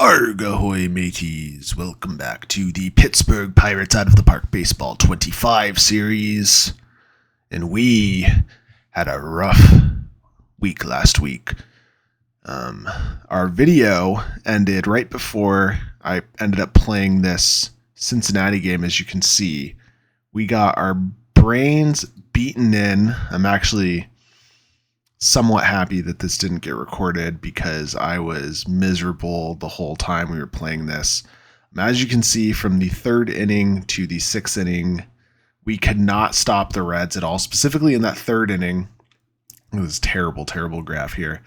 Arg ahoy mateys, welcome back to the Pittsburgh Pirates Out of the Park Baseball 25 series. And we had a rough week last week. Our video ended right before I ended up playing this Cincinnati game. As you can see, we got our brains beaten in. I'm actually somewhat happy that this didn't get recorded because I was miserable the whole time we were playing this. As you can see, from the third inning to the sixth inning, we could not stop the Reds at all. Specifically in that third inning, it was terrible graph here.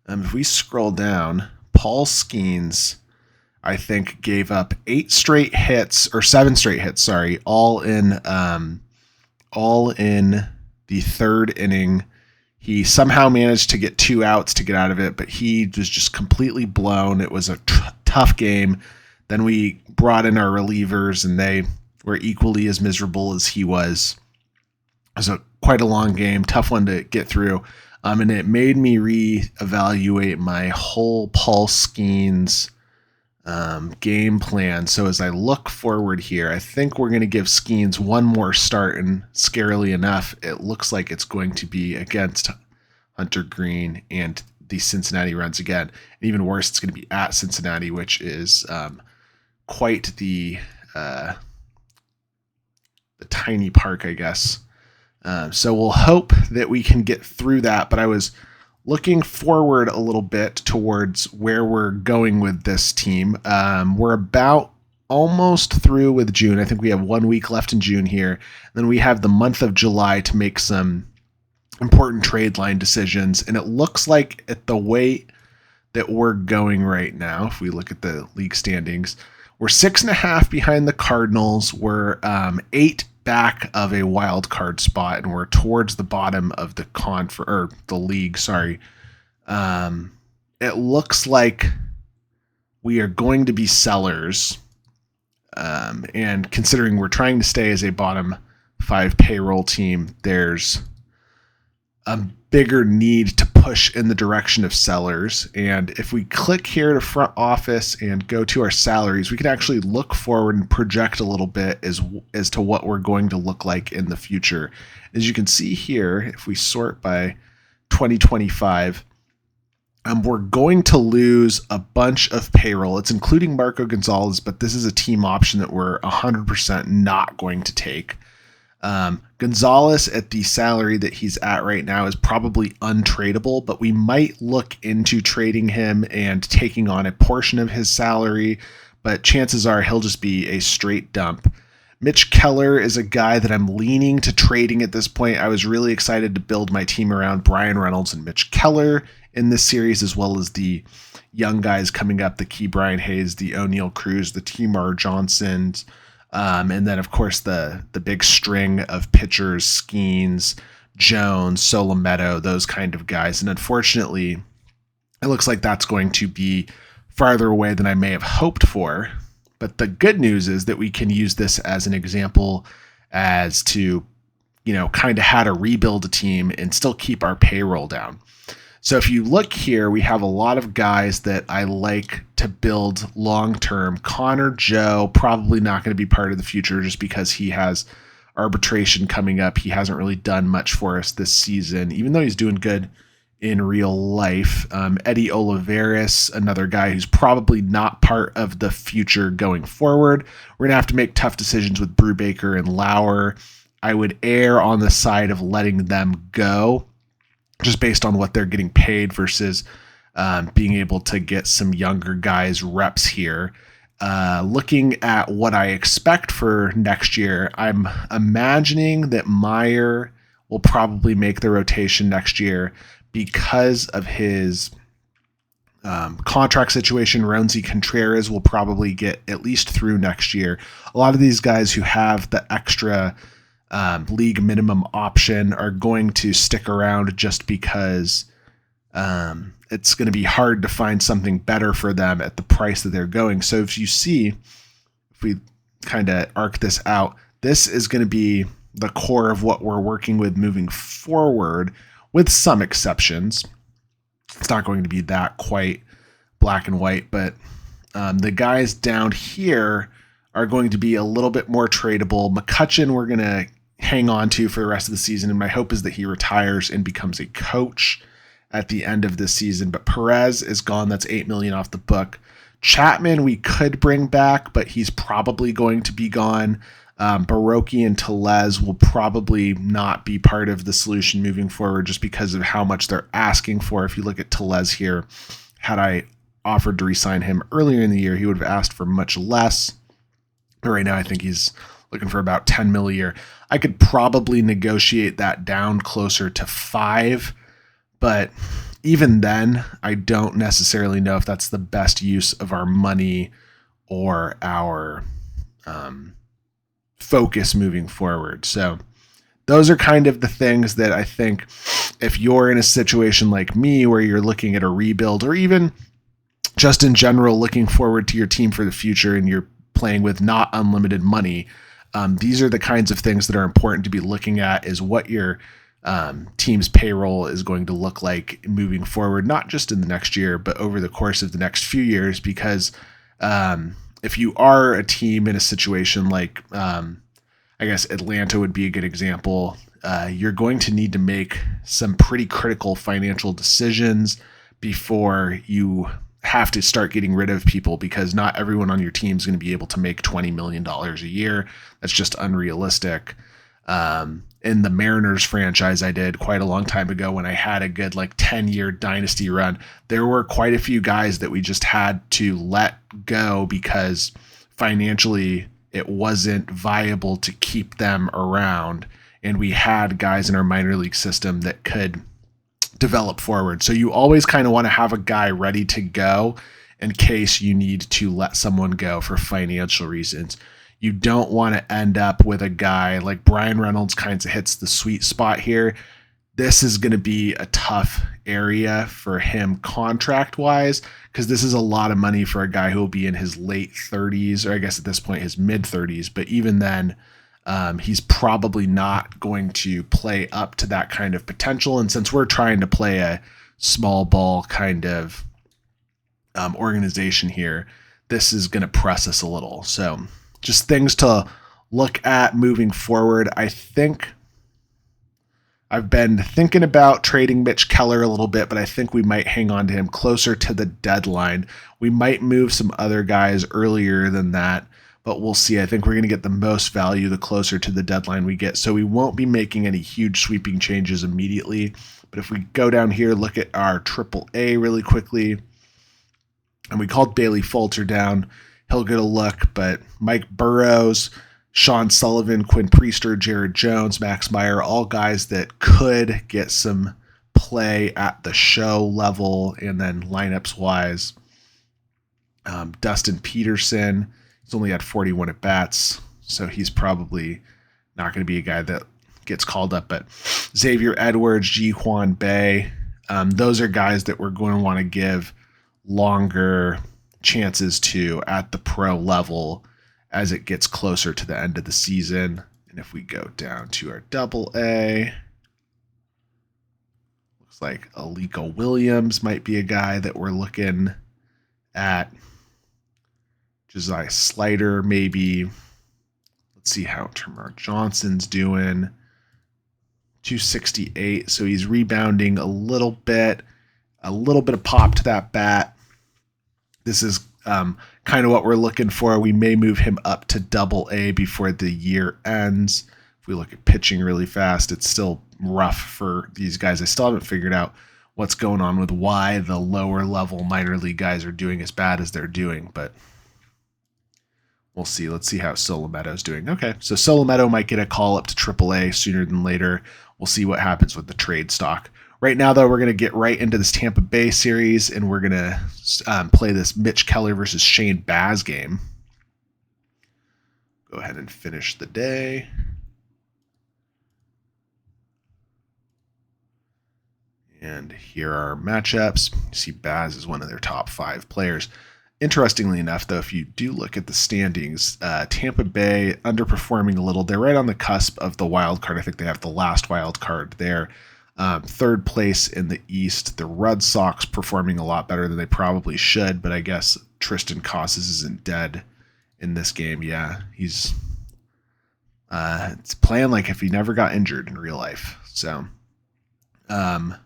If we scroll down, Paul Skenes, I think, gave up 7 straight hits, all in the third inning. He somehow managed to get 2 outs to get out of it, but he was just completely blown. It was a tough game. Then we brought in our relievers, and they were equally as miserable as he was. It was quite a long game, tough one to get through, and it made me reevaluate my whole Paul Skenes game plan. So as I look forward here, I think we're going to give Skenes one more start, and scarily enough, it looks like it's going to be against Hunter Green and the Cincinnati Reds again. And even worse, it's going to be at Cincinnati, which is quite the tiny park, I guess. So we'll hope that we can get through that, but I was looking forward a little bit towards where we're going with this team. We're about almost through with June. I think we have 1 week left in June here. And then we have the month of July to make some important trade line decisions. And it looks like at the way that we're going right now, if we look at the league standings, we're 6.5 behind the Cardinals. We're 8 back of a wild card spot, and we're towards the bottom of the league. It looks like we are going to be sellers, and considering we're trying to stay as a bottom 5 payroll team, there's a bigger need to push in the direction of sellers. And if we click here to front office and go to our salaries, we can actually look forward and project a little bit as to what we're going to look like in the future. As you can see here, if we sort by 2025, we're going to lose a bunch of payroll. It's including Marco Gonzalez, but this is a team option that we're 100% not going to take. Gonzalez at the salary that he's at right now is probably untradeable, but we might look into trading him and taking on a portion of his salary, but chances are he'll just be a straight dump. Mitch Keller is a guy that I'm leaning to trading at this point. I was really excited to build my team around Brian Reynolds and Mitch Keller in this series, as well as the young guys coming up, the Key Brian Hayes, the O'Neill Cruz, the Timar Johnsons, and then, of course, the big string of pitchers, Skenes, Jones, Solometo, those kind of guys. And unfortunately, it looks like that's going to be farther away than I may have hoped for. But the good news is that we can use this as an example as to, kind of how to rebuild a team and still keep our payroll down. So if you look here, we have a lot of guys that I like to build long-term. Connor Joe, probably not going to be part of the future just because he has arbitration coming up. He hasn't really done much for us this season, even though he's doing good in real life. Eddie Olivares, another guy who's probably not part of the future going forward. We're going to have to make tough decisions with Brubaker and Lauer. I would err on the side of letting them go, just based on what they're getting paid versus being able to get some younger guys reps here. Looking at what I expect for next year, I'm imagining that Meyer will probably make the rotation next year because of his contract situation. Ronzi Contreras will probably get at least through next year. A lot of these guys who have the extra league minimum option are going to stick around just because it's going to be hard to find something better for them at the price that they're going. So if you see, if we kind of arc this out, this is going to be the core of what we're working with moving forward, with some exceptions. It's not going to be that quite black and white, but The guys down here are going to be a little bit more tradable. McCutchen we're going to hang on to for the rest of the season, and my hope is that he retires and becomes a coach at the end of this season. But Perez is gone. That's $8 million off the book. Chapman we could bring back, but he's probably going to be gone. Baroque and Tellez will probably not be part of the solution moving forward just because of how much they're asking for. If you look at Tellez here, had I offered to re-sign him earlier in the year, he would have asked for much less. But right now I think he's looking for about $10 million a year. I could probably negotiate that down closer to $5 million, but even then, I don't necessarily know if that's the best use of our money or our focus moving forward. So those are kind of the things that I think if you're in a situation like me where you're looking at a rebuild, or even just in general looking forward to your team for the future and you're playing with not unlimited money, these are the kinds of things that are important to be looking at, is what your team's payroll is going to look like moving forward, not just in the next year, but over the course of the next few years. Because if you are a team in a situation like, I guess Atlanta would be a good example, you're going to need to make some pretty critical financial decisions before you have to start getting rid of people, because not everyone on your team is going to be able to make $20 million a year. That's just unrealistic. In the Mariners franchise I did quite a long time ago, when I had a good 10-year dynasty run, there were quite a few guys that we just had to let go because financially it wasn't viable to keep them around. And we had guys in our minor league system that could develop forward. So you always kind of want to have a guy ready to go in case you need to let someone go for financial reasons. You don't want to end up with a guy like Brian Reynolds kinds of hits the sweet spot here. This is going to be a tough area for him contract wise, because this is a lot of money for a guy who will be in his late 30s, or I guess at this point his mid 30s. But even then, he's probably not going to play up to that kind of potential. And since we're trying to play a small ball kind of organization here, this is going to press us a little. So just things to look at moving forward. I think I've been thinking about trading Mitch Keller a little bit, but I think we might hang on to him closer to the deadline. We might move some other guys earlier than that, but we'll see. I think we're going to get the most value the closer to the deadline we get. So we won't be making any huge sweeping changes immediately. But if we go down here, look at our AAA really quickly, and we called Bailey Falter down, he'll get a look. But Mike Burrows, Sean Sullivan, Quinn Priester, Jared Jones, Max Meyer, all guys that could get some play at the show level. And then lineups wise, Dustin Peterson, he's only had 41 at bats, so he's probably not going to be a guy that gets called up. But Xavier Edwards, Ji Hwan Bae, those are guys that we're going to want to give longer chances to at the pro level as it gets closer to the end of the season. And if we go down to our AA, looks like Aliko Williams might be a guy that we're looking at. Josiah Slider, maybe. Let's see how Termarr Johnson's doing. 268, so he's rebounding a little bit of pop to that bat. This is kind of what we're looking for. We may move him up to AA before the year ends. If we look at pitching really fast, it's still rough for these guys. I still haven't figured out what's going on with why the lower level minor league guys are doing as bad as they're doing, but we'll see. Let's see how Solomedo's doing. Okay, so Solomedo might get a call up to AAA sooner than later. We'll see what happens with the trade stock. Right now, though, we're going to get right into this Tampa Bay series, and we're going to play this Mitch Keller versus Shane Baz game. Go ahead and finish the day. And here are our matchups. You see Baz is one of their top 5 players. Interestingly enough, though, if you do look at the standings, Tampa Bay underperforming a little. They're right on the cusp of the wild card. I think they have the last wild card there. 3rd place in the East. The Red Sox performing a lot better than they probably should, but I guess Tristan Casas isn't dead in this game. Yeah, he's it's playing like if he never got injured in real life. So we'll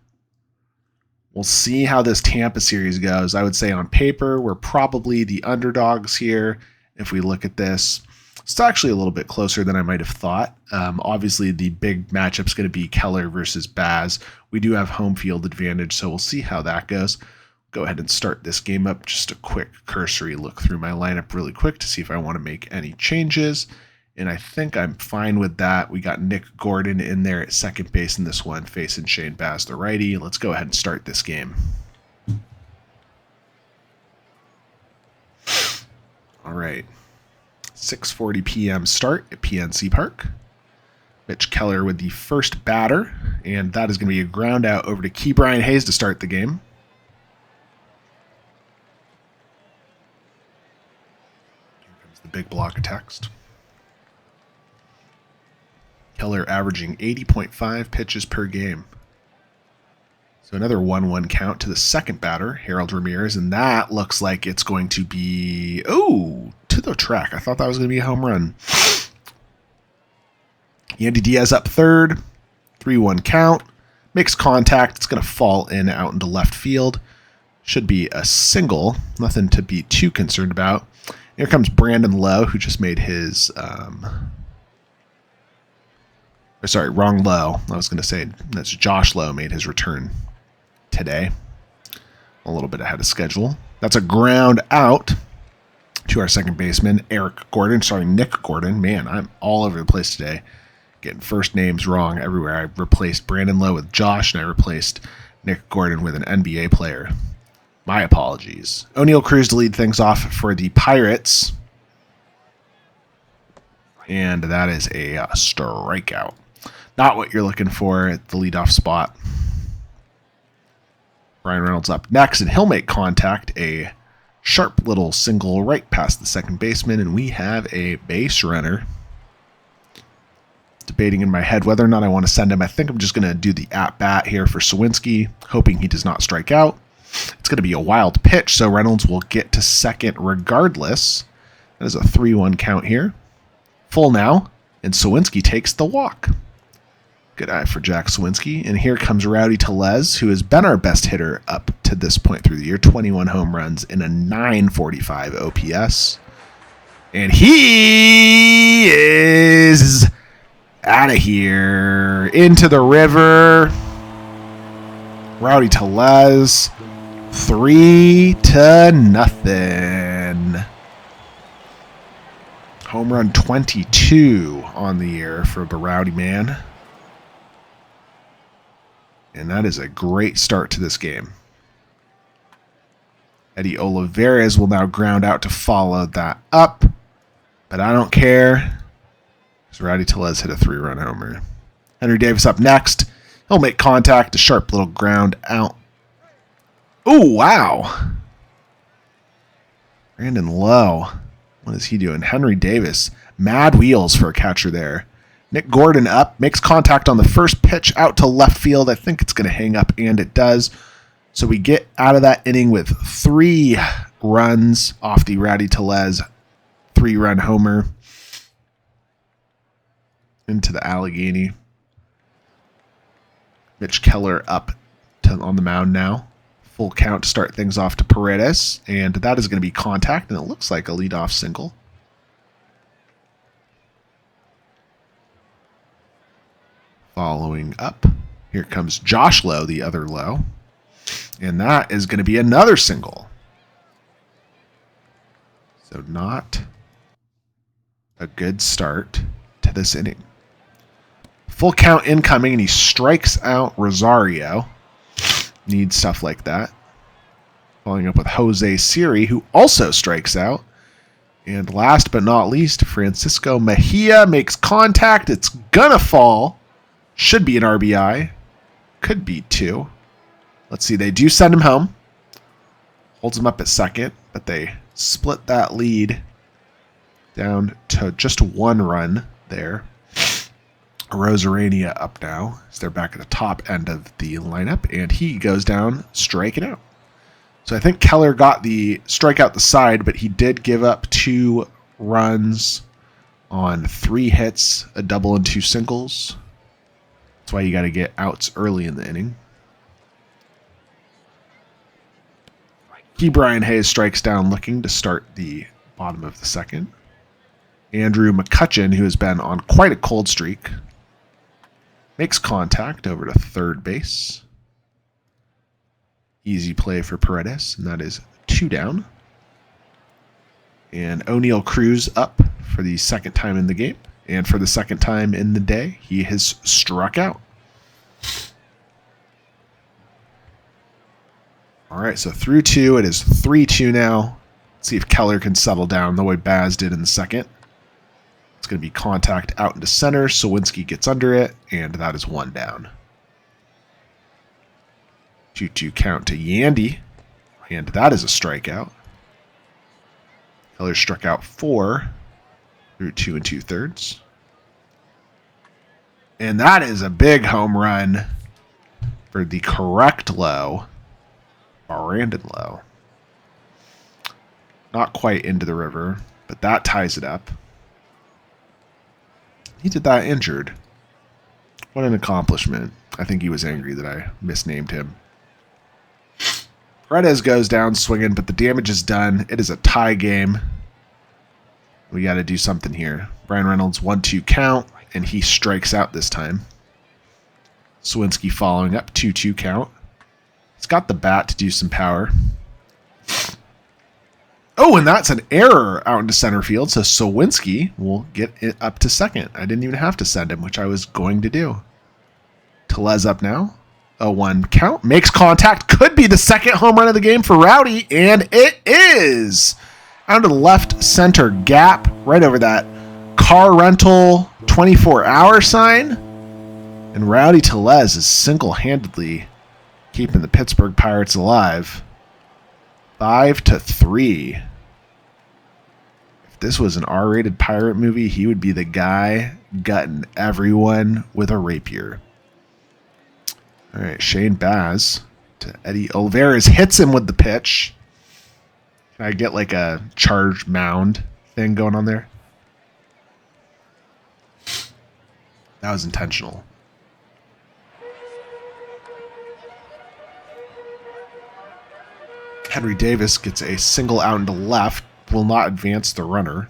see how this Tampa series goes. I would say on paper, we're probably the underdogs here. If we look at this, it's actually a little bit closer than I might have thought. Obviously, the big matchup is going to be Keller versus Baz. We do have home field advantage, so we'll see how that goes. Go ahead and start this game up. Just a quick cursory look through my lineup really quick to see if I want to make any changes. And I think I'm fine with that. We got Nick Gordon in there at second base in this one, facing Shane Baz, the righty. Let's go ahead and start this game. All right. 6:40 p.m. start at PNC Park. Mitch Keller with the first batter, and that is going to be a ground out over to Key Brian Hayes to start the game. Here comes the big block of text. Keller averaging 80.5 pitches per game. So another 1-1 count to the second batter, Harold Ramirez, and that looks like it's going to be, to the track. I thought that was going to be a home run. Yandy Diaz up third, 3-1 count, makes contact. It's going to fall in out into left field. Should be a single, nothing to be too concerned about. Here comes Brandon Lowe, who just made his, wrong Lowe. I was going to say that's Josh Lowe made his return today. A little bit ahead of schedule. That's a ground out to our second baseman, Nick Gordon. Man, I'm all over the place today. Getting first names wrong everywhere. I replaced Brandon Lowe with Josh, and I replaced Nick Gordon with an NBA player. My apologies. O'Neal Cruz to lead things off for the Pirates. And that is a strikeout. Not what you're looking for at the leadoff spot. Brian Reynolds up next, and he'll make contact. A sharp little single right past the second baseman, and we have a base runner. Debating in my head whether or not I want to send him. I think I'm just going to do the at-bat here for Sawinski, hoping he does not strike out. It's going to be a wild pitch, so Reynolds will get to second regardless. That is a 3-1 count here. Full now, and Sawinski takes the walk. Good eye for Jack Sawinski. And here comes Rowdy Tellez, who has been our best hitter up to this point through the year. 21 home runs and a 945 OPS. And he is out of here. Into the river. Rowdy Tellez. 3-0. Home run 22 on the year for the Rowdy man. And that is a great start to this game. Eddie Olivares will now ground out to follow that up. But I don't care. So Rowdy Tellez hit a 3-run homer. Henry Davis up next. He'll make contact. A sharp little ground out. Oh, wow. Brandon Lowe. What is he doing? Henry Davis. Mad wheels for a catcher there. Nick Gordon up. Makes contact on the first pitch out to left field. I think it's going to hang up, and it does. So we get out of that inning with 3 runs off the Rowdy Tellez 3-run homer into the Allegheny. Mitch Keller up on the mound now. Full count to start things off to Paredes, and that is going to be contact, and it looks like a leadoff single. Following up, here comes Josh Lowe, the other Lowe, and that is going to be another single. So not a good start to this inning. Full count incoming, and he strikes out Rosario. Needs stuff like that. Following up with Jose Siri, who also strikes out. And last but not least, Francisco Mejia makes contact. It's gonna fall. Should be an RBI. Could be 2. Let's see. They do send him home. Holds him up at second, but they split that lead down to just 1 run there. Rosarania up now. So they're back at the top end of the lineup, and he goes down striking out. So I think Keller got the strikeout the side, but he did give up 2 runs on 3 hits, a double and 2 singles. That's why you got to get outs early in the inning. Brian Hayes strikes down looking to start the bottom of the second. Andrew McCutcheon, who has been on quite a cold streak, makes contact over to third base. Easy play for Paredes, and that is 2 down. And O'Neill Cruz up for the second time in the game. And for the second time in the day, he has struck out. All right, so through 2, it is 3-2 now. Let's see if Keller can settle down the way Baz did in the second. It's going to be contact out into center. Sawinski gets under it, and that is 1 down. 2-2 count to Yandy, and that is a strikeout. Keller struck out 4 through 2 2/3. And that is a big home run for the correct Lowe, Brandon Lowe. Not quite into the river, but that ties it up. He did that injured. What an accomplishment. I think he was angry that I misnamed him. Paredes goes down swinging, but the damage is done. It is a tie game. We got to do something here. Brian Reynolds 1-2 count, and he strikes out this time. Sawinski following up 2-2 count. He's got the bat to do some power. Oh, and that's an error out into center field, so Sawinski will get it up to second. I didn't even have to send him, which I was going to do. Tellez up now. A 1 count. Makes contact. Could be the second home run of the game for Rowdy, and it is! Out of the left center gap, right over that car rental 24-hour sign. And Rowdy Tellez is single-handedly keeping the Pittsburgh Pirates alive. 5-3. If this was an R-rated pirate movie, he would be the guy gutting everyone with a rapier. All right, Shane Baz to Eddie Olivares, hits him with the pitch. Can I get like a charged mound thing going on there? That was intentional. Henry Davis gets a single out into left, will not advance the runner.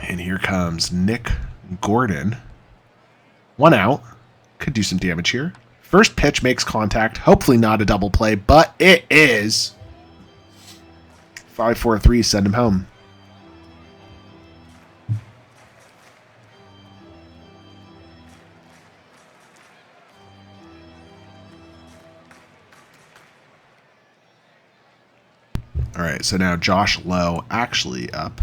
And here comes Nick Gordon. 1 out. Could do some damage here. First pitch makes contact. Hopefully not a double play, but it is. 5-4-3, send him home. All right, so now Josh Lowe actually up.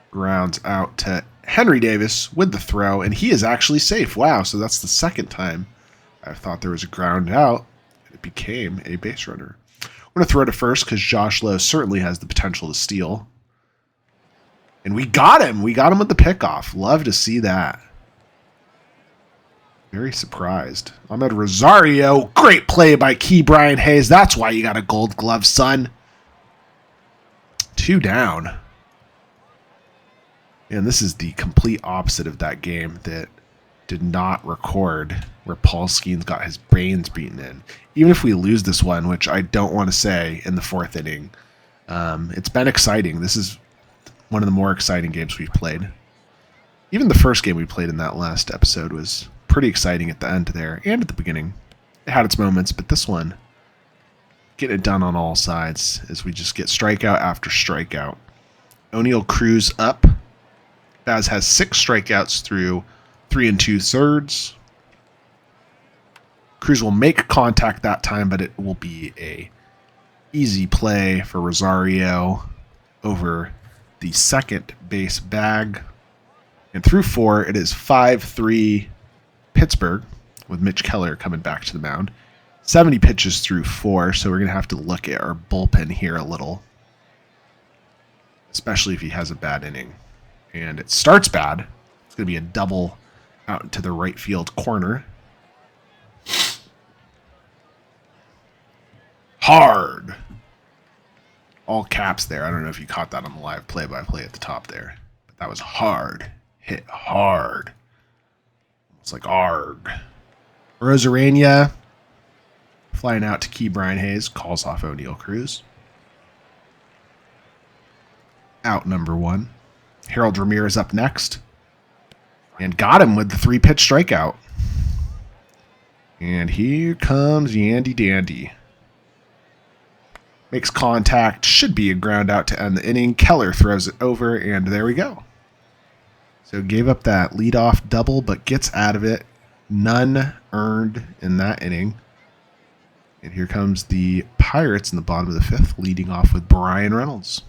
Grounds out to Henry Davis with the throw, and he is actually safe. Wow, so that's the second time I thought there was a ground out, and it became a base runner. I'm going to throw to first because Josh Lowe certainly has the potential to steal. And we got him. We got him with the pickoff. Love to see that. Very surprised. Ahmed Rosario. Great play by Brian Hayes. That's why you got a gold glove, son. 2 down. And this is the complete opposite of that game that did not record where Paul Skenes got his brains beaten in. Even if we lose this one, which I don't want to say in the 4th inning, it's been exciting. This is one of the more exciting games we've played. Even the first game we played in that last episode was pretty exciting at the end there and at the beginning. It had its moments, but this one, getting it done on all sides as we just get strikeout after strikeout. O'Neill Cruz up. Baz has 6 strikeouts through 3 2/3. Cruz will make contact that time, but it will be a easy play for Rosario over the second base bag. And through 4, it is 5-3 Pittsburgh with Mitch Keller coming back to the mound. 70 pitches through 4, so we're going to have to look at our bullpen here a little, especially if he has a bad inning. And it starts bad. going to be a double out to the right field corner. Hard. All caps there. I don't know if you caught that on the live play-by-play at the top there. But that was hard. Hit hard. It's like arg. Rosarania flying out to key Brian Hayes. Calls off O'Neal Cruz. Out number 1. Harold Ramirez up next. And got him with the 3-pitch strikeout. And here comes Yandy Dandy. Makes contact. Should be a ground out to end the inning. Keller throws it over, and there we go. So gave up that leadoff double, but gets out of it. None earned in that inning. And here comes the Pirates in the bottom of the 5th, leading off with Brian Reynolds.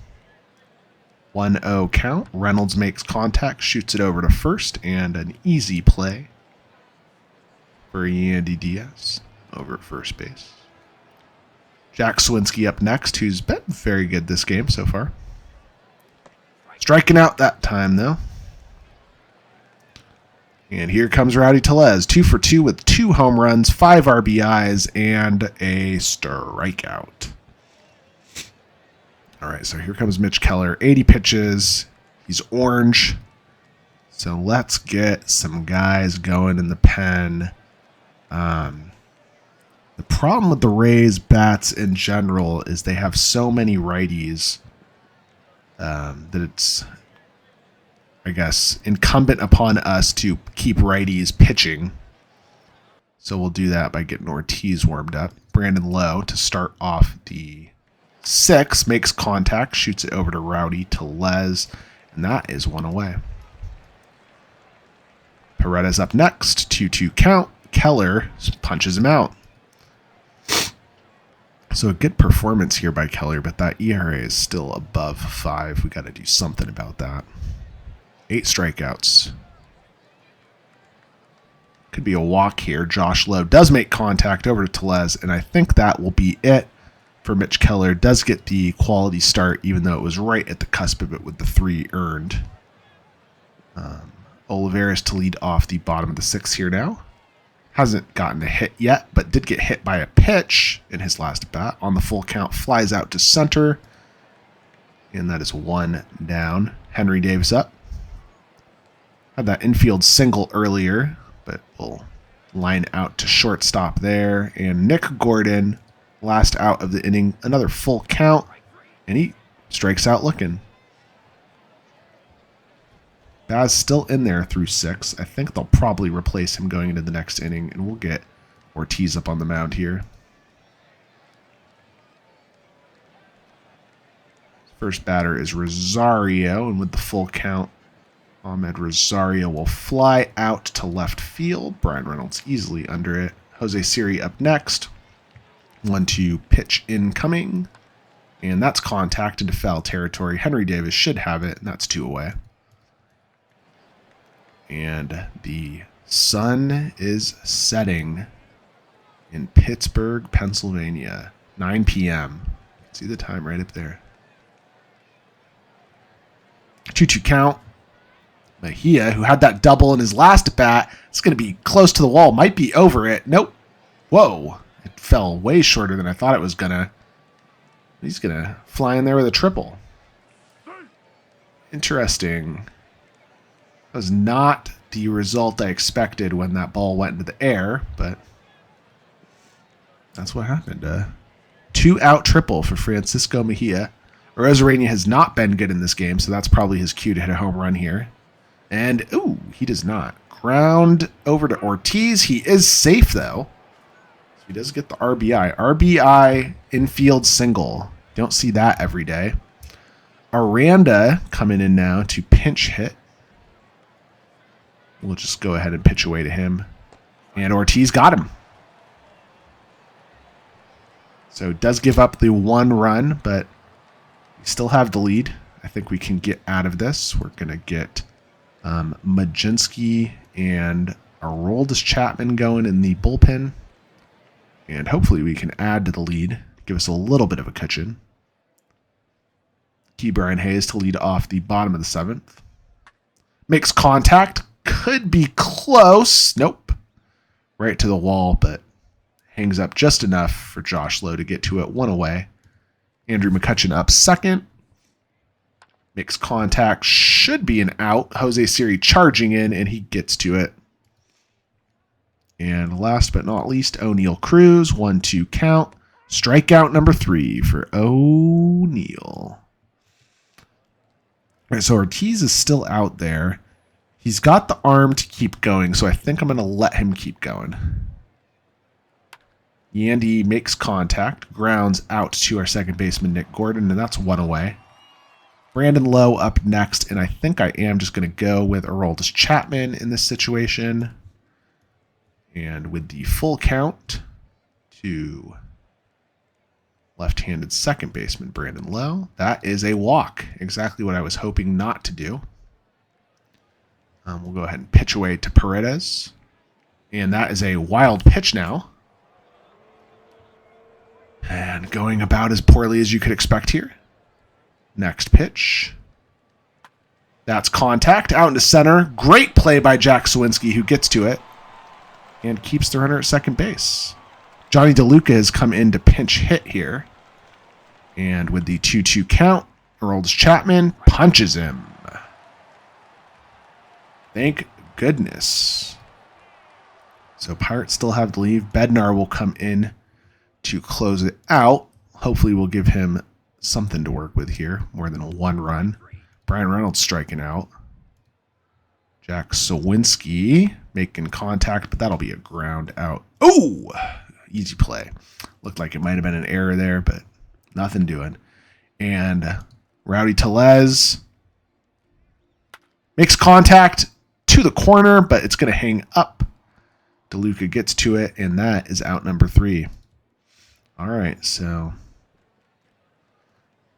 1-0 count. Reynolds makes contact, shoots it over to first, and an easy play for Yandy Diaz over at first base. Jack Swinski up next, who's been very good this game so far. Striking out that time, though. And here comes Rowdy Tellez, 2 for 2 with 2 home runs, 5 RBIs, and a strikeout. All right, so here comes Mitch Keller, 80 pitches. He's orange. So let's get some guys going in the pen. The problem with the Rays bats in general is they have so many righties that it's, I guess, incumbent upon us to keep righties pitching. So we'll do that by getting Ortiz warmed up. Brandon Lowe to start off the 6th, makes contact, shoots it over to Rowdy Tellez, and that is 1 away. Paredes up next, 2-2 count. Keller punches him out. So a good performance here by Keller, but that ERA is still above 5. We got to do something about that. 8 strikeouts. Could be a walk here. Josh Lowe does make contact over to Tellez, and I think that will be it for Mitch Keller. Does get the quality start, even though it was right at the cusp of it with the 3 earned. Olivares to lead off the bottom of the 6th here now. Hasn't gotten a hit yet, but did get hit by a pitch in his last at bat. On the full count, flies out to center. And that is 1 down. Henry Davis up. Had that infield single earlier, but we'll line out to shortstop there. And Nick Gordon, last out of the inning, another full count. And he strikes out looking. Baz still in there through 6. I think they'll probably replace him going into the next inning, and we'll get Ortiz up on the mound here. First batter is Rosario, and with the full count, Ahmed Rosario will fly out to left field. Brian Reynolds easily under it. Jose Siri up next. 1-2 pitch incoming, and that's contact into foul territory. Henry Davis should have it, and that's 2 away. And the sun is setting in Pittsburgh, Pennsylvania. 9 p.m. See the time right up there. 2-2 count. Mejia, who had that double in his last at bat, it's going to be close to the wall. Might be over it. Nope. Whoa. It fell way shorter than I thought it was going to. He's going to fly in there with a triple. Interesting. That was not the result I expected when that ball went into the air, but that's what happened. 2-out triple for Francisco Mejia. Rosarania has not been good in this game, so that's probably his cue to hit a home run here. And, ooh, he does not. Ground over to Ortiz. He is safe, though. So he does get the RBI. RBI infield single. Don't see that every day. Aranda coming in now to pinch hit. We'll just go ahead and pitch away to him. And Ortiz got him. So it does give up the 1 run, but we still have the lead. I think we can get out of this. We're going to get Majinski and Aroldis Chapman going in the bullpen. And hopefully we can add to the lead. Give us a little bit of a cushion. Key Brian Hayes to lead off the bottom of the 7th. Makes contact. could be close. Nope. Right to the wall, but hangs up just enough for Josh Lowe to get to it. 1 away. Andrew McCutcheon up second. Makes contact. Should be an out. Jose Siri charging in, and he gets to it. And last but not least, O'Neal Cruz. 1-2 count. Strikeout number 3 for O'Neal. All right, so Ortiz is still out there. He's got the arm to keep going, so I think I'm going to let him keep going. Yandy makes contact, grounds out to our second baseman, Nick Gordon, and that's 1 away. Brandon Lowe up next, and I think I am just going to go with Aroldis Chapman in this situation. And with the full count to left-handed second baseman, Brandon Lowe, that is a walk. Exactly what I was hoping not to do. We'll go ahead and pitch away to Paredes. And that is a wild pitch now. And going about as poorly as you could expect here. Next pitch. That's contact out into center. Great play by Jack Sawinski, who gets to it and keeps the runner at second base. Johnny DeLuca has come in to pinch hit here. And with the 2-2 count, Aroldis Chapman punches him. Thank goodness. So Pirates still have the lead. Bednar will come in to close it out. Hopefully we'll give him something to work with here. More than 1 run. Brian Reynolds striking out. Jack Sawinski making contact, but that'll be a ground out. Oh! Easy play. Looked like it might have been an error there, but nothing doing. And Rowdy Tellez makes contact to the corner, but it's going to hang up. DeLuca gets to it, and that is out number 3. All right, so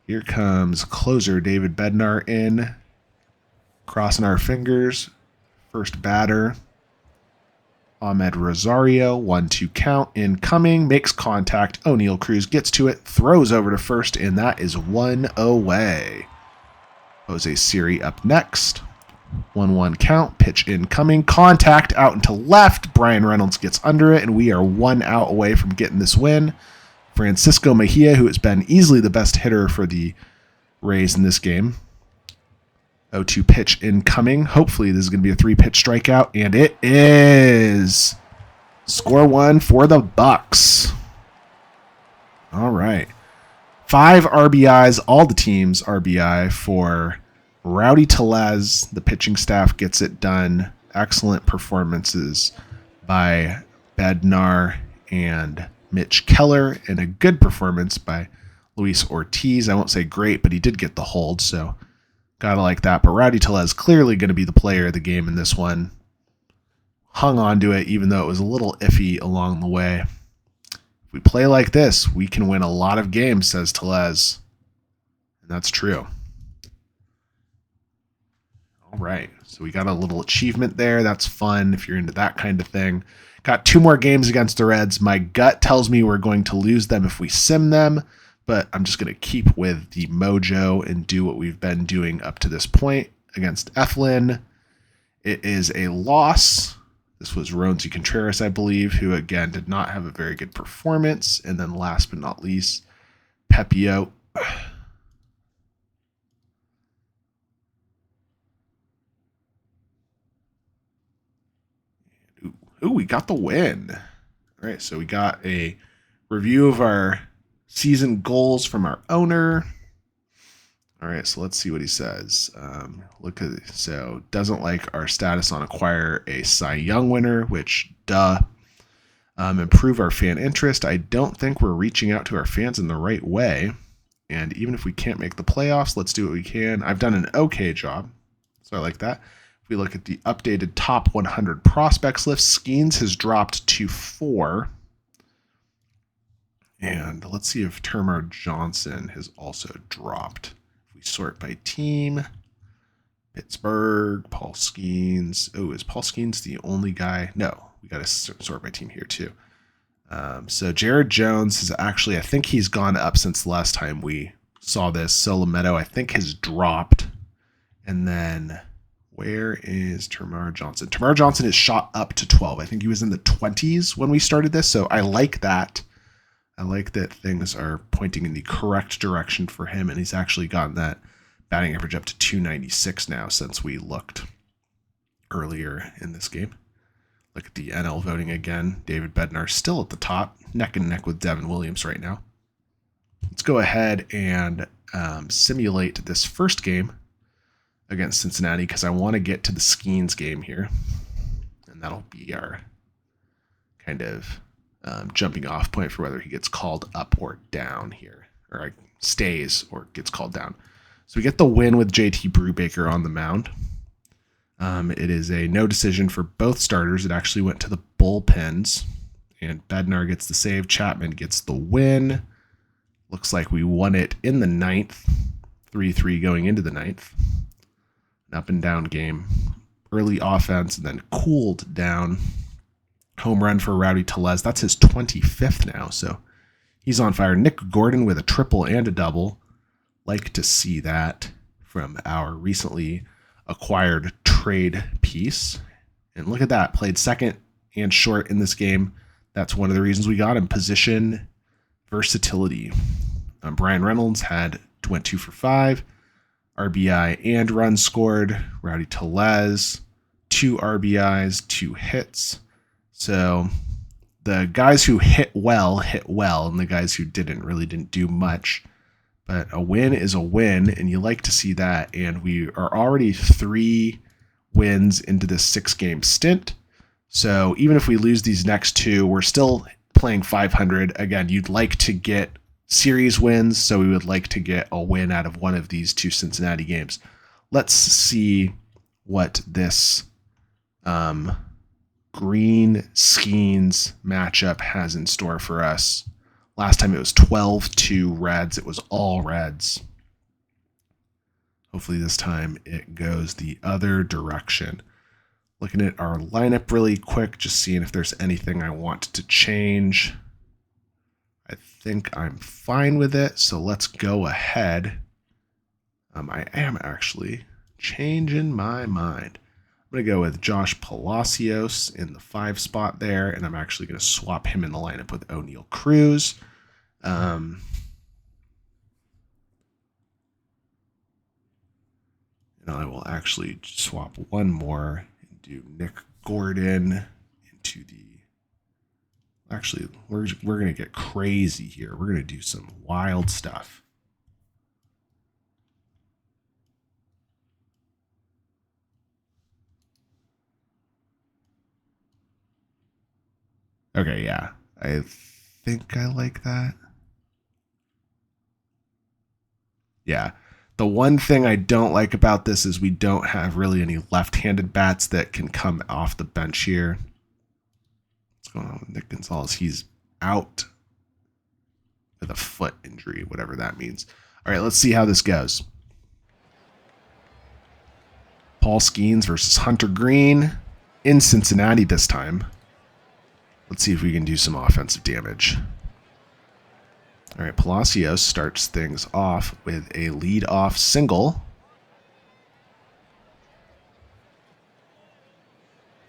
here comes closer David Bednar in. Crossing our fingers. First batter, Ahmed Rosario. 1-2 count. Incoming. Makes contact. O'Neal Cruz gets to it. Throws over to first, and that is 1 away. Jose Siri up next. 1-1 count. Pitch incoming. Contact out into left. Brian Reynolds gets under it, and we are 1 out away from getting this win. Francisco Mejia, who has been easily the best hitter for the Rays in this game. 0-2 pitch incoming. Hopefully this is going to be a 3-pitch strikeout, and it is. Score 1 for the Bucks. All right. 5 RBIs, all the teams RBI for Rowdy Tellez. The pitching staff gets it done. Excellent performances by Bednar and Mitch Keller, and a good performance by Luis Ortiz. I won't say great, but he did get the hold, so gotta like that. But Rowdy Tellez clearly going to be the player of the game in this one. Hung on to it, even though it was a little iffy along the way. If we play like this, we can win a lot of games, says Tellez. And that's true. All right, so we got a little achievement there. That's fun if you're into that kind of thing. Got 2 more games against the Reds. My gut tells me we're going to lose them if we sim them, but I'm just going to keep with the mojo and do what we've been doing up to this point against Eflin. It is a loss. This was Ronzi Contreras, I believe, who, again, did not have a very good performance. And then last but not least, Pepio. Ooh, we got the win. All right, so we got a review of our season goals from our owner. All right, so let's see what he says. So doesn't like our status on acquire a Cy Young winner, which duh. Improve our fan interest. I don't think we're reaching out to our fans in the right way. And even if we can't make the playoffs, let's do what we can. I've done an okay job, so I like that. We look at the updated top 100 prospects list. Skenes has dropped to 4. And let's see if Termar Johnson has also dropped. If we sort by team, Pittsburgh, Paul Skenes. Oh, is Paul Skenes the only guy? No, we got to sort by team here too. So Jared Jones has actually, I think he's gone up since the last time we saw this. Solometo, I think, has dropped. And then Where is Tamar Johnson? Tamar Johnson is shot up to 12. I think he was in the 20s when we started this, so I like that. I like that things are pointing in the correct direction for him, and he's actually gotten that batting average up to 296 now since we looked earlier in this game. Look at the NL voting again. David Bednar still at the top, neck and neck with Devin Williams right now. Let's go ahead and simulate this first game against Cincinnati because I want to get to the Skenes game here, and that'll be our kind of jumping off point for whether he gets called up or down here, or stays or gets called down. So we get the win with JT Brubaker on the mound. It is a no decision for both starters. It actually went to the bullpens, and Bednar gets the save. Chapman gets the win. Looks like we won it in the ninth, 3-3 going into the ninth. An up and down game. Early offense and then cooled down. Home run for Rowdy Tellez. That's his 25th now, so he's on fire. Nick Gordon with a triple and a double. Like to see that from our recently acquired trade piece. And look at that. Played second and short in this game. That's one of the reasons we got him. Position versatility. Brian Reynolds went 2 for 5. RBI and runs scored. Rowdy Tellez, 2 RBIs, 2 hits. So the guys who hit well, and the guys who didn't do much. But a win is a win, and you like to see that. And we are already 3 wins into this 6-game stint. So even if we lose these next 2, we're still playing 500. Again, you'd like to get series wins, so we would like to get a win out of one of these 2 Cincinnati games. Let's see what this Green Skenes matchup has in store for us. Last time it was 12-2 Reds. It was all Reds. Hopefully this time it goes the other direction. Looking at our lineup really quick, just seeing if there's anything I want to change. I think I'm fine with it, so let's go ahead. I am actually changing my mind. I'm going to go with Josh Palacios in the 5 spot there, and I'm actually going to swap him in the lineup with O'Neal Cruz. And I will actually swap one more and do Nick Gordon into the... Actually, we're going to get crazy here. We're going to do some wild stuff. Okay, yeah. I think I like that. Yeah. The one thing I don't like about this is we don't have really any left-handed bats that can come off the bench here. What's going on with Nick Gonzalez? He's out with a foot injury, whatever that means. All right, let's see how this goes. Paul Skenes versus Hunter Green in Cincinnati this time. Let's see if we can do some offensive damage. All right, Palacios starts things off with a lead-off single.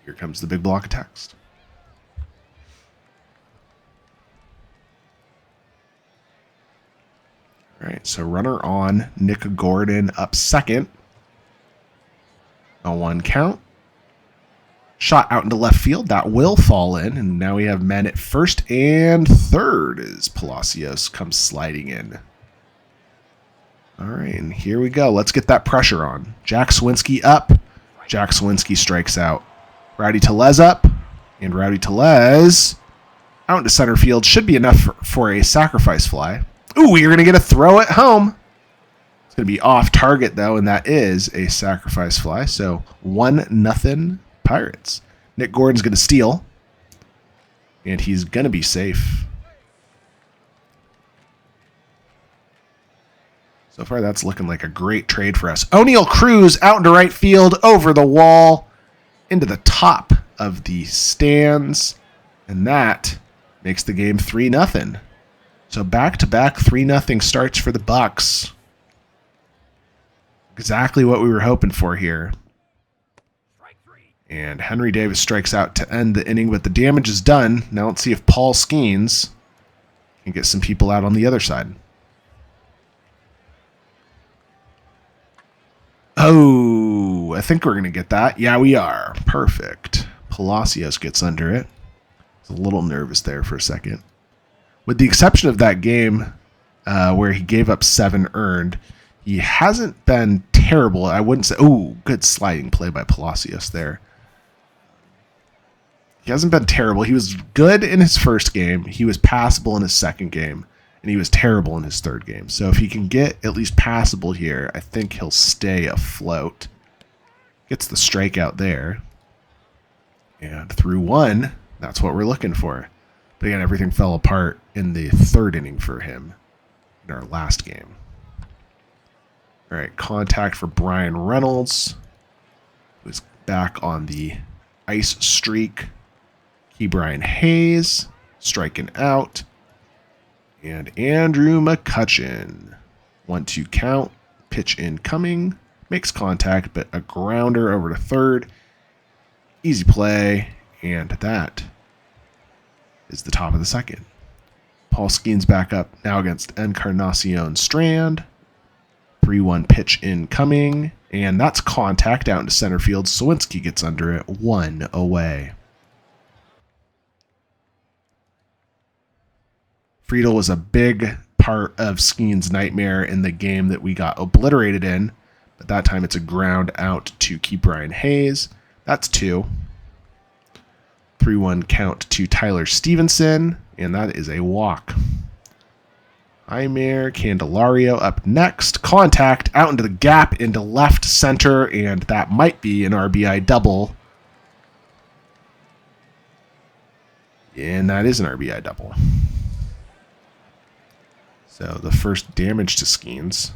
Here comes the big block of text. All right, so runner on, Nick Gordon up second. A 1 count. Shot out into left field. That will fall in. And now we have men at first and third as Palacios comes sliding in. All right, and here we go. Let's get that pressure on. Jack Swinski up. Jack Swinski strikes out. Rowdy Tellez up. And Rowdy Tellez out into center field. Should be enough for a sacrifice fly. Ooh, you're going to get a throw at home. It's going to be off target, though, and that is a sacrifice fly. So 1-0 Pirates. Nick Gordon's going to steal, and he's going to be safe. So far, that's looking like a great trade for us. O'Neal Cruz out into right field, over the wall, into the top of the stands, and that makes the game 3-0. So back-to-back 3-0 starts for the Bucks. Exactly what we were hoping for here. And Henry Davis strikes out to end the inning, but the damage is done. Now let's see if Paul Skenes can get some people out on the other side. Oh, I think we're going to get that. Yeah, we are. Perfect. Palacios gets under it. I was a little nervous there for a second. With the exception of that game where he gave up 7 earned, he hasn't been terrible. I wouldn't say... Oh, good sliding play by Palacios there. He hasn't been terrible. He was good in his first game. He was passable in his second game. And he was terrible in his third game. So if he can get at least passable here, I think he'll stay afloat. Gets the strikeout there. And through 1, that's what we're looking for. But again, everything fell apart in the third inning for him in our last game. All right, contact for Brian Reynolds, who's back on the ice streak. Brian Hayes striking out. And Andrew McCutchen. 1-2 count. Pitch incoming. Makes contact, but a grounder over to third. Easy play. And that is the top of the second. Paul Skenes back up now against Encarnacion Strand. 3-1 pitch incoming. And that's contact out into center field. Sawinski gets under it. 1 away. Friedel was a big part of Skenes' nightmare in the game that we got obliterated in. But that time it's a ground out to Brian Hayes. That's 2. 3-1 count to Tyler Stevenson. And that is a walk. Jaime Candelario up next. Contact out into the gap into left center. And that might be an RBI double. And that is an RBI double. So the first damage to Skenes.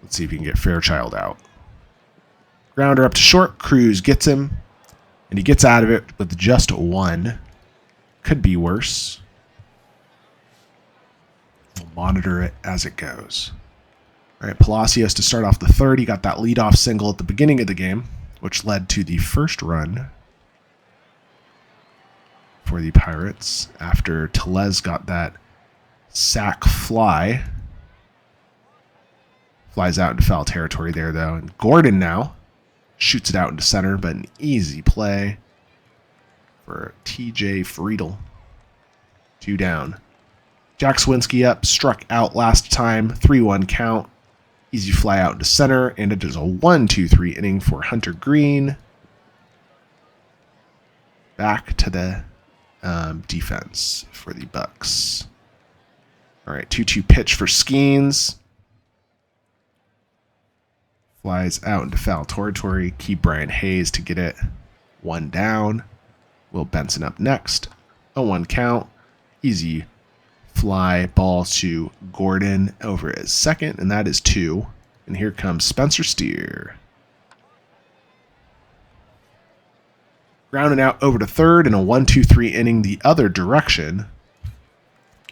Let's see if he can get Fairchild out. Grounder up to short. Cruz gets him. And he gets out of it with just 1. Could be worse. We'll monitor it as it goes. All right, Palacios to start off the third. He got that leadoff single at the beginning of the game, which led to the first run for the Pirates after Tellez got that sack fly. Flies out into foul territory there, though. And Gordon now shoots it out into center, but an easy play for TJ Friedel. 2 down. Jack Sawinski up, struck out last time. 3-1 count. Easy fly out into center, and it is a 1-2-3 inning for Hunter Green. Back to the defense for the Bucks. All right, 2-2 pitch for Skenes. Flies out into foul territory. Brian Hayes to get it. 1 down. Will Benson up next. A 1 count. Easy fly ball to Gordon over at second, and that is 2. And here comes Spencer Steer. Grounding out over to third in a 1-2-3 inning the other direction.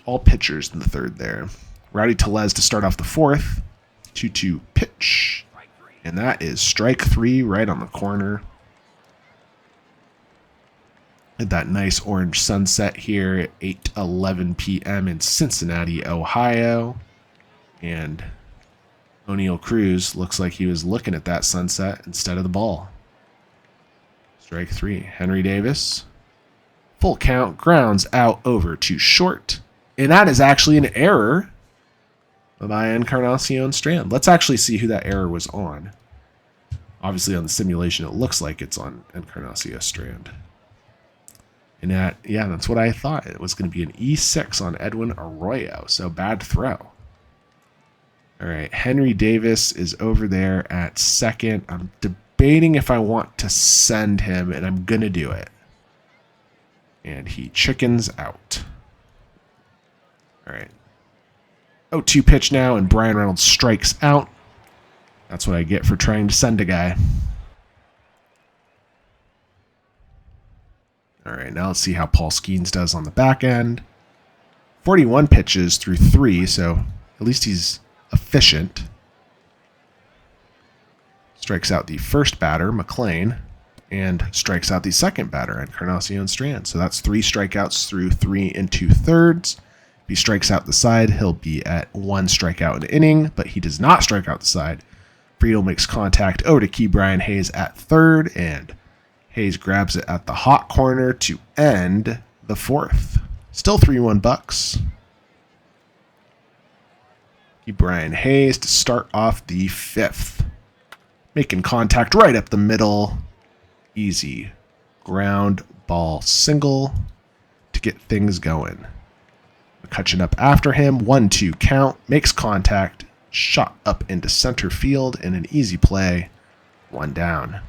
All pitchers in the third there. Rowdy Tellez to start off the fourth. 2-2 pitch. And that is strike 3 right on the corner. At that nice orange sunset here at 8:11 p.m. in Cincinnati, Ohio. And O'Neal Cruz looks like he was looking at that sunset instead of the ball. Strike 3. Henry Davis. Full count. Grounds out over to short. And that is actually an error by Encarnacion Strand. Let's actually see who that error was on. Obviously on the simulation it looks like it's on Encarnacion Strand. And that's what I thought. It was going to be an E6 on Edwin Arroyo. So bad throw. All right, Henry Davis is over there at second. I'm debating if I want to send him, and I'm going to do it. And he chickens out. All right. 0-2 pitch now, and Brian Reynolds strikes out. That's what I get for trying to send a guy. All right, now let's see how Paul Skenes does on the back end. 41 pitches through 3, so at least he's efficient. Strikes out the first batter, McLean. and strikes out the second batter, Encarnacion Strand. So that's 3 strikeouts through 3 2/3. If he strikes out the side, he'll be at 1 strikeout an inning, but he does not strike out the side. Friedel makes contact over to Ke'Bryan Hayes at third, and Hayes grabs it at the hot corner to end the 4th. Still 3-1 Bucks. Ke'Bryan Hayes to start off the 5th. Making contact right up the middle. Easy ground ball single to get things going. McCutcheon up after him. 1-2 count. Makes contact. Shot up into center field in an easy play. 1 down.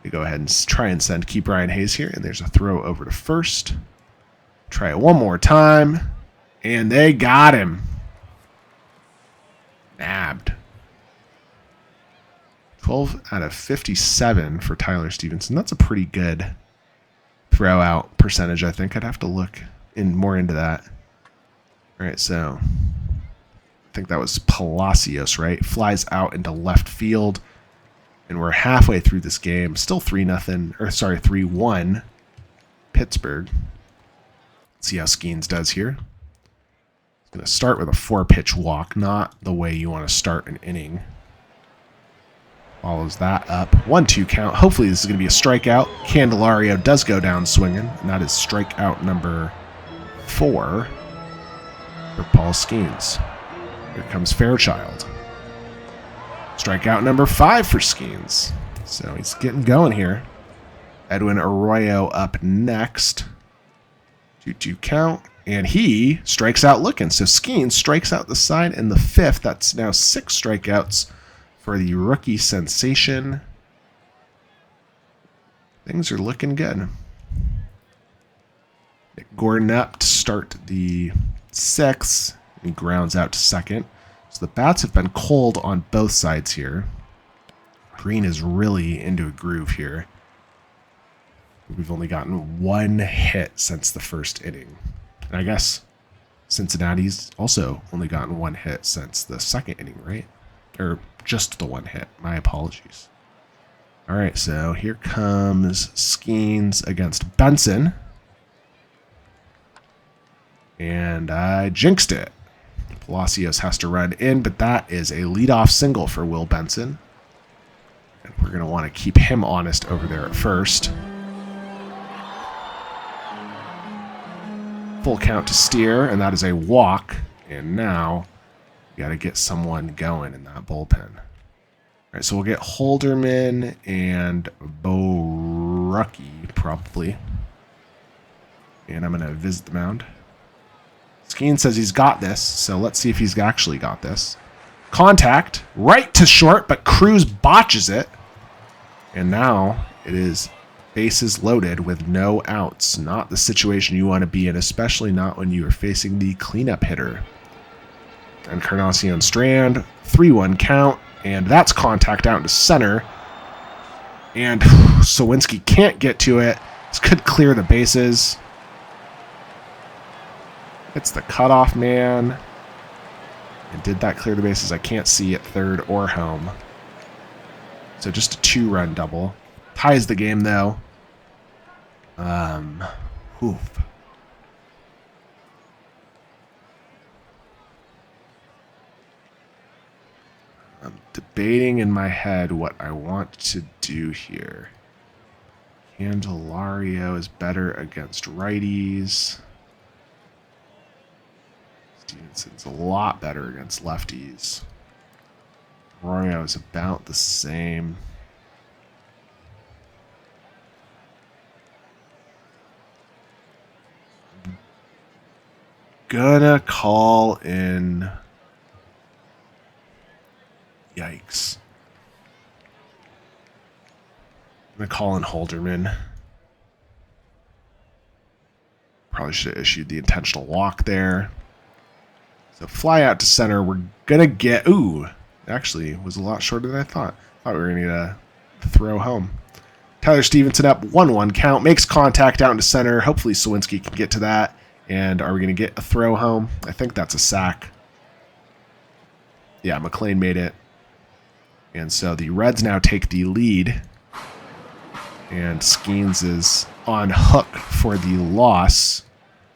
We go ahead and try and send Ke'Bryan Hayes here, and there's a throw over to first. Try it one more time, and they got him. Nabbed. 12 out of 57 for Tyler Stevenson. That's a pretty good throw out percentage, I think. I'd have to look more into that. All right, so I think that was Palacios, right? Flies out into left field, and we're halfway through this game. Still 3-1 Pittsburgh. Let's see how Skenes does here. He's going to start with a 4-pitch walk, not the way you want to start an inning. Follows that up. 1-2 count. Hopefully this is going to be a strikeout. Candelario does go down swinging, and that is strikeout number 4 for Paul Skenes. Here comes Fairchild. Strikeout number 5 for Skenes. So he's getting going here. Edwin Arroyo up next. 2-2 count. And he strikes out looking. So Skenes strikes out the side in the 5th. That's now 6 strikeouts for the rookie sensation. Things are looking good. Nick Gordon up to start the 6th. He grounds out to second. So the bats have been cold on both sides here. Green is really into a groove here. We've only gotten 1 hit since the first inning. And I guess Cincinnati's also only gotten 1 hit since the second inning, right? Or just the 1 hit. My apologies. All right, so here comes Skenes against Benson. And I jinxed it. Palacios has to run in, but that is a leadoff single for Will Benson. And we're going to want to keep him honest over there at first. Full count to Steer, and that is a walk. And now you got to get someone going in that bullpen. All right, so we'll get Holderman and Borucki, probably. And I'm going to visit the mound. Skenes says he's got this, so let's see if he's actually got this. Contact, right to short, but Cruz botches it. And now it is bases loaded with no outs. Not the situation you want to be in, especially not when you are facing the cleanup hitter. Encarnacion Strand, 3-1 count, and that's contact out into center. And Sawinski can't get to it. This could clear the bases. It's the cutoff man. And did that clear the bases? I can't see at third or home. So just a 2-run double. Ties the game, though. Oof. I'm debating in my head what I want to do here. Candelario is better against righties. Stevenson's a lot better against lefties. Arroyo is about the same. Gonna call in. Yikes. I'm gonna call in Holderman. Probably should have issued the intentional walk there. So fly out to center. We're gonna get. Ooh, actually, was a lot shorter than I thought. Thought we were gonna get a throw home. Tyler Stevenson up, 1-1 count, makes contact out into center. Hopefully Sawinski can get to that. And are we gonna get a throw home? I think that's a sack. Yeah, McLean made it. And so the Reds now take the lead. And Skenes is on hook for the loss,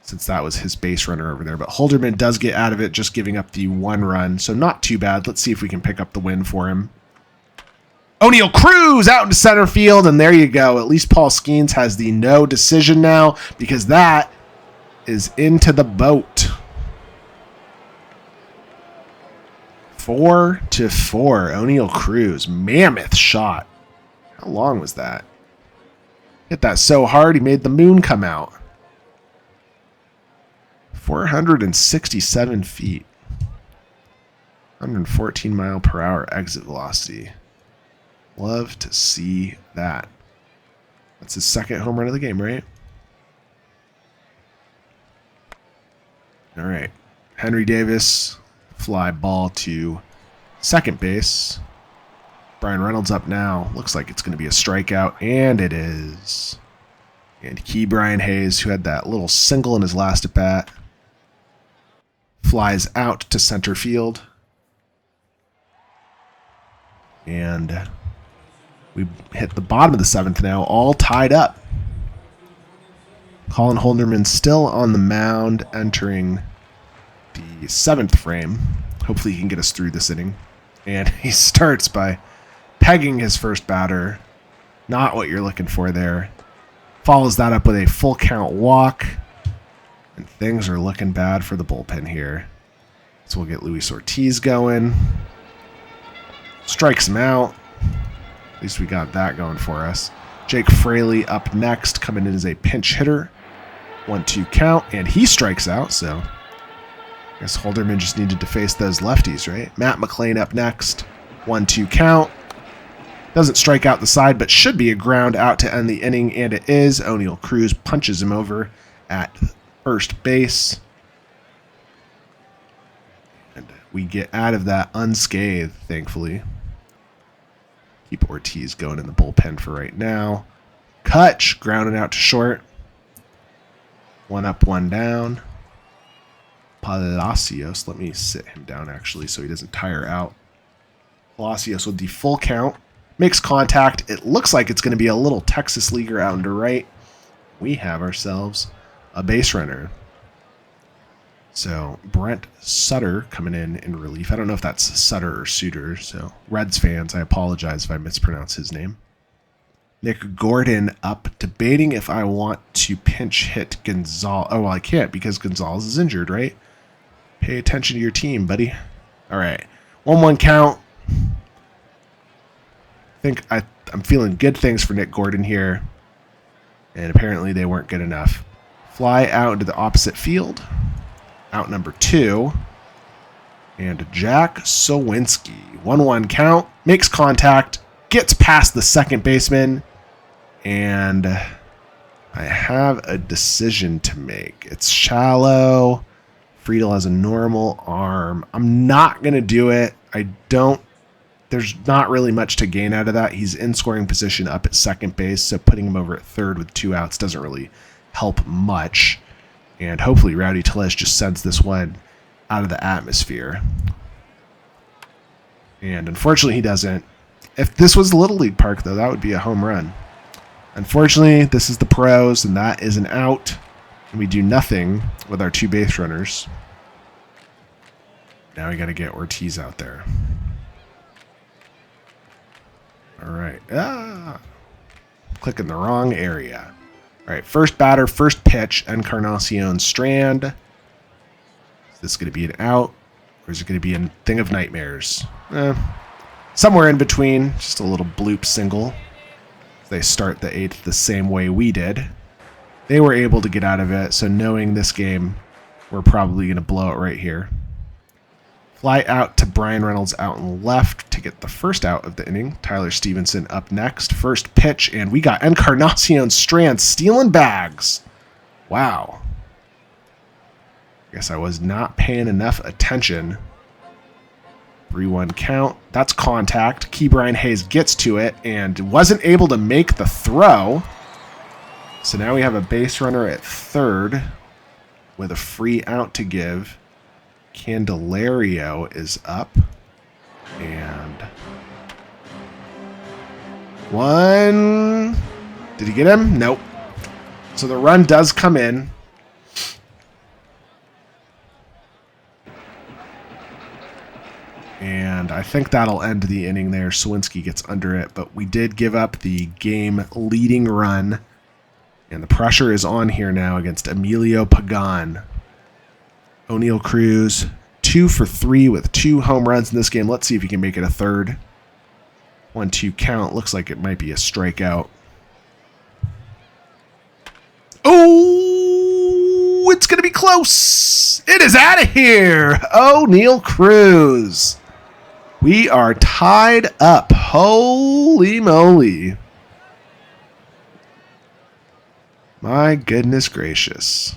since that was his base runner over there. But Holderman does get out of it, just giving up the 1 run. So not too bad. Let's see if we can pick up the win for him. O'Neal Cruz out into center field, and there you go. At least Paul Skenes has the no decision now, because that is into the boat. 4-4. O'Neal Cruz. Mammoth shot. How long was that? Hit that so hard he made the moon come out. 467 feet. 114 mile per hour exit velocity. Love to see that. That's his second home run of the game, right? All right. Henry Davis, fly ball to second base. Brian Reynolds up now. Looks like it's going to be a strikeout, and it is. And Key Brian Hayes, who had that little single in his last at bat, flies out to center field. And we hit the bottom of the 7th now, all tied up. Colin Holderman still on the mound, entering the 7th frame. Hopefully he can get us through this inning. And he starts by pegging his first batter. Not what you're looking for there. Follows that up with a full count walk. And things are looking bad for the bullpen here. So we'll get Luis Ortiz going. Strikes him out. At least we got that going for us. Jake Fraley up next, coming in as a pinch hitter. 1-2 count, and he strikes out, so I guess Holderman just needed to face those lefties, right? Matt McLean up next. 1-2 count. Doesn't strike out the side, but should be a ground out to end the inning, and it is. O'Neal Cruz punches him over at first base. And we get out of that unscathed, thankfully. Keep Ortiz going in the bullpen for right now. Kutch grounded out to short. 1 up, 1 down. Palacios. Let me sit him down, actually, so he doesn't tire out. Palacios with the full count. Makes contact. It looks like it's going to be a little Texas leaguer out into right. We have ourselves a base runner. So Brent Sutter coming in relief. I don't know if that's Sutter or Suter. So Reds fans, I apologize if I mispronounce his name. Nick Gordon up, debating if I want to pinch hit Gonzalez. Oh, well, I can't because Gonzalez is injured, right? Pay attention to your team, buddy. All right. 1-1 count. I think I'm feeling good things for Nick Gordon here. And apparently they weren't good enough. Fly out into the opposite field. Out number 2. And Jack Sowinski. 1-1 count. Makes contact. Gets past the second baseman. And I have a decision to make. It's shallow. Friedel has a normal arm. I'm not going to do it. There's not really much to gain out of that. He's in scoring position up at second base, so putting him over at third with 2 outs doesn't really help much. And hopefully Rowdy Tellez just sends this one out of the atmosphere. And unfortunately he doesn't. If this was Little League Park, though, that would be a home run. Unfortunately, this is the pros, and that is an out. And we do nothing with our 2 base runners. Now we got to get Ortiz out there. All right. Clicking the wrong area. All right, first batter, first pitch, Encarnacion Strand. Is this going to be an out, or is it going to be a thing of nightmares? Somewhere in between, just a little bloop single. They start the 8th the same way we did. They were able to get out of it, so knowing this game, we're probably going to blow it right here. Fly out to Brian Reynolds out and left to get the first out of the inning. Tyler Stevenson up next. First pitch, and we got Encarnacion Strand stealing bags. Wow. I guess I was not paying enough attention. 3-1 count. That's contact. Key Brian Hayes gets to it and wasn't able to make the throw. So now we have a base runner at third with a free out to give. Candelario is up. And 1, Did he get him? Nope. So the run does come in. And I think that'll end the inning there. Sawinski gets under it, but we did give up the game-leading run. And the pressure is on here now against Emilio Pagan. O'Neal Cruz, 2 for 3 with 2 home runs in this game. Let's see if he can make it a third. 1-2 count. Looks like it might be a strikeout. Oh, it's going to be close. It is out of here. O'Neal Cruz. We are tied up. Holy moly. My goodness gracious.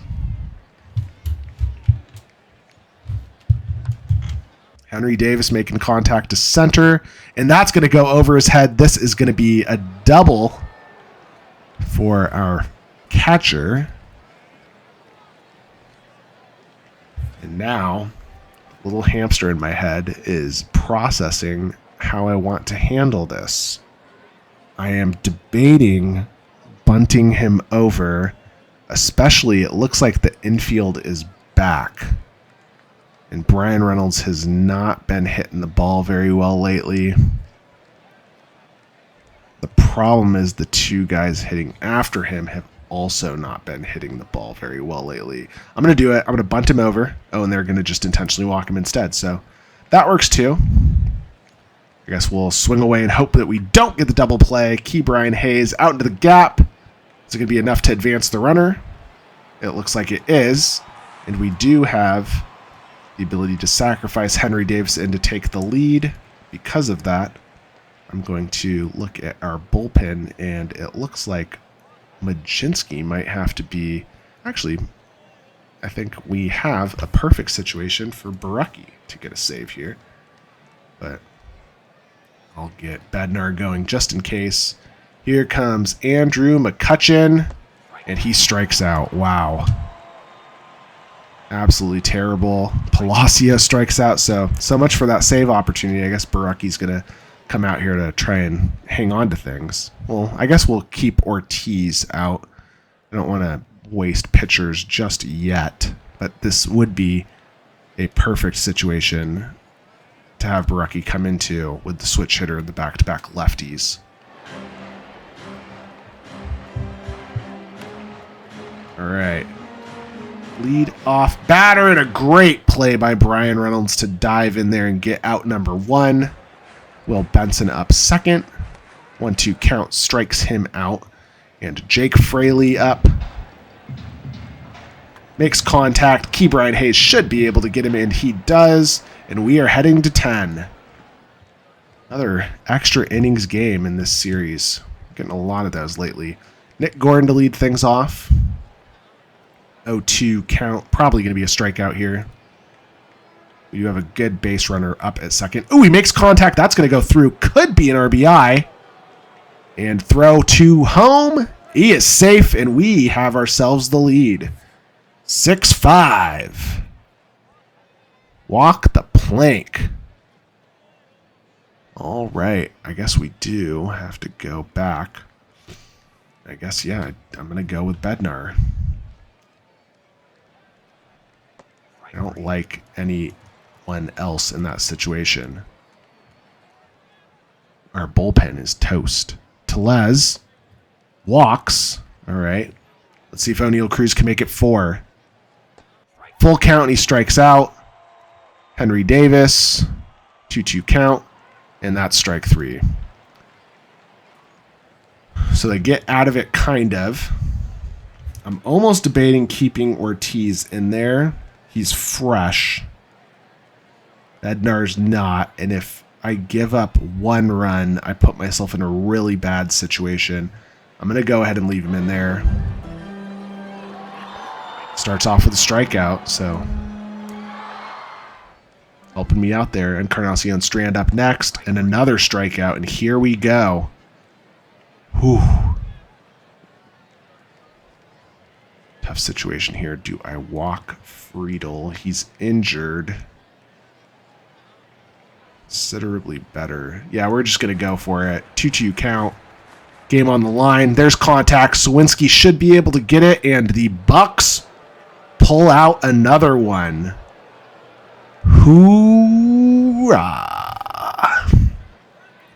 Henry Davis making contact to center, and that's going to go over his head. This is going to be a double for our catcher. And now, the little hamster in my head is processing how I want to handle this. I am debating bunting him over, especially it looks like the infield is back. And Brian Reynolds has not been hitting the ball very well lately. The problem is the 2 guys hitting after him have also not been hitting the ball very well lately. I'm going to do it. I'm going to bunt him over. Oh, and they're going to just intentionally walk him instead. So that works too. I guess we'll swing away and hope that we don't get the double play. Key Brian Hayes out into the gap. Is it going to be enough to advance the runner? It looks like it is. And we do have the ability to sacrifice Henry Davis and to take the lead. Because of that, I'm going to look at our bullpen, and it looks like Majinski might have to be... Actually, I think we have a perfect situation for Borucki to get a save here. But I'll get Bednar going just in case. Here comes Andrew McCutcheon, and he strikes out. Wow. Absolutely terrible. Palacio strikes out, so much for that save opportunity. I guess Borucki's going to come out here to try and hang on to things. Well, I guess we'll keep Ortiz out. I don't want to waste pitchers just yet, but this would be a perfect situation to have Borucki come into with the switch hitter and the back-to-back lefties. All right. Lead off batter, and a great play by Brian Reynolds to dive in there and get out number 1. Will Benson up second. 1-2 count strikes him out. And Jake Fraley up. Makes contact. Key Brian Hayes should be able to get him in. He does. And we are heading to 10. Another extra innings game in this series. Getting a lot of those lately. Nick Gordon to lead things off. 0-2 count. Probably going to be a strikeout here. We do have a good base runner up at second. Ooh, he makes contact. That's going to go through. Could be an RBI. And throw to home. He is safe, and we have ourselves the lead. 6-5. Walk the plank. All right. I guess we do have to go back. I guess, yeah, I'm going to go with Bednar. I don't like anyone else in that situation. Our bullpen is toast. Tellez walks. All right. Let's see if O'Neal Cruz can make it 4. Full count, and he strikes out. Henry Davis, 2-2 count, and that's strike 3. So they get out of it, kind of. I'm almost debating keeping Ortiz in there. He's fresh. Bednar's not, and if I give up 1 run, I put myself in a really bad situation. I'm going to go ahead and leave him in there. Starts off with a strikeout, so helping me out there. Encarnacion Strand up next, and another strikeout, and here we go. Whew. Tough situation here. Do I walk Friedel? He's injured. Considerably better. Yeah, we're just going to go for it. 2-2 count. Game on the line. There's contact. Sawinski should be able to get it, and the Bucks pull out another one. Hoorah!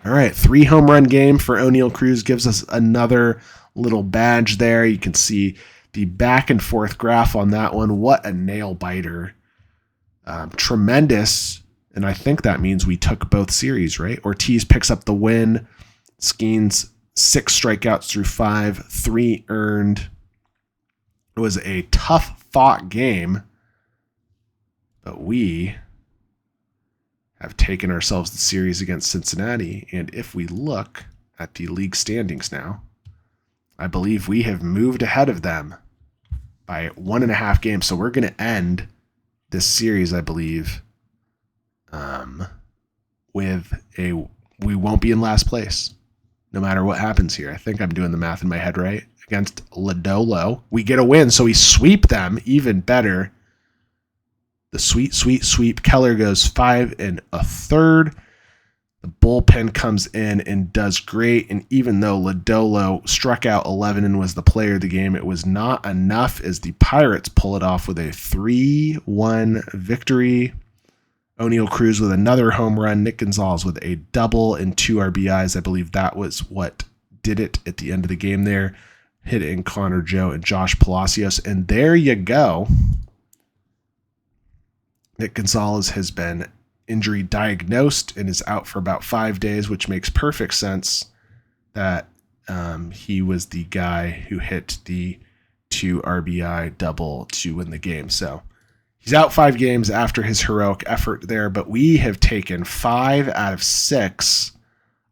All right, 3 home run game for O'Neal Cruz gives us another little badge there. You can see the back and forth graph on that one. What a nail biter. Tremendous. And I think that means we took both series, right? Ortiz picks up the win. Skenes 6 strikeouts through 5, 3 earned. It was a tough fought game, but we have taken ourselves the series against Cincinnati. And if we look at the league standings now, I believe we have moved ahead of them by 1.5 games. So we're going to end this series, I believe, we won't be in last place no matter what happens here. I think I'm doing the math in my head right. Against Lodolo, we get a win, so we sweep them. Even better. The sweep. Keller goes 5 1/3. The bullpen comes in and does great. And even though Lodolo struck out 11 and was the player of the game, it was not enough as the Pirates pull it off with a 3-1 victory. O'Neal Cruz with another home run. Nick Gonzalez with a double and 2 RBIs. I believe that was what did it at the end of the game there. Hitting Connor Joe and Josh Palacios. And there you go. Nick Gonzalez has been injury diagnosed and is out for about 5 days, which makes perfect sense that he was the guy who hit the 2 RBI double to win the game. So he's out 5 games after his heroic effort there, but we have taken 5 out of 6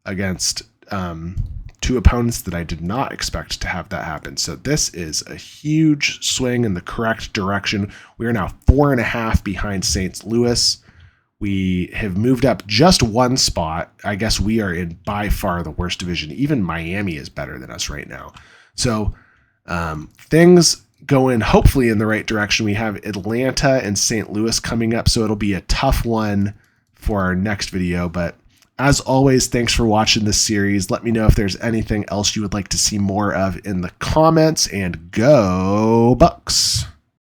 against 2 opponents that I did not expect to have that happen. So this is a huge swing in the correct direction. We are now 4.5 behind St. Louis. We have moved up just 1 spot. I guess we are in by far the worst division. Even Miami is better than us right now. So things going hopefully in the right direction. We have Atlanta and St. Louis coming up, so it'll be a tough one for our next video. But as always, thanks for watching this series. Let me know if there's anything else you would like to see more of in the comments, and go Bucks!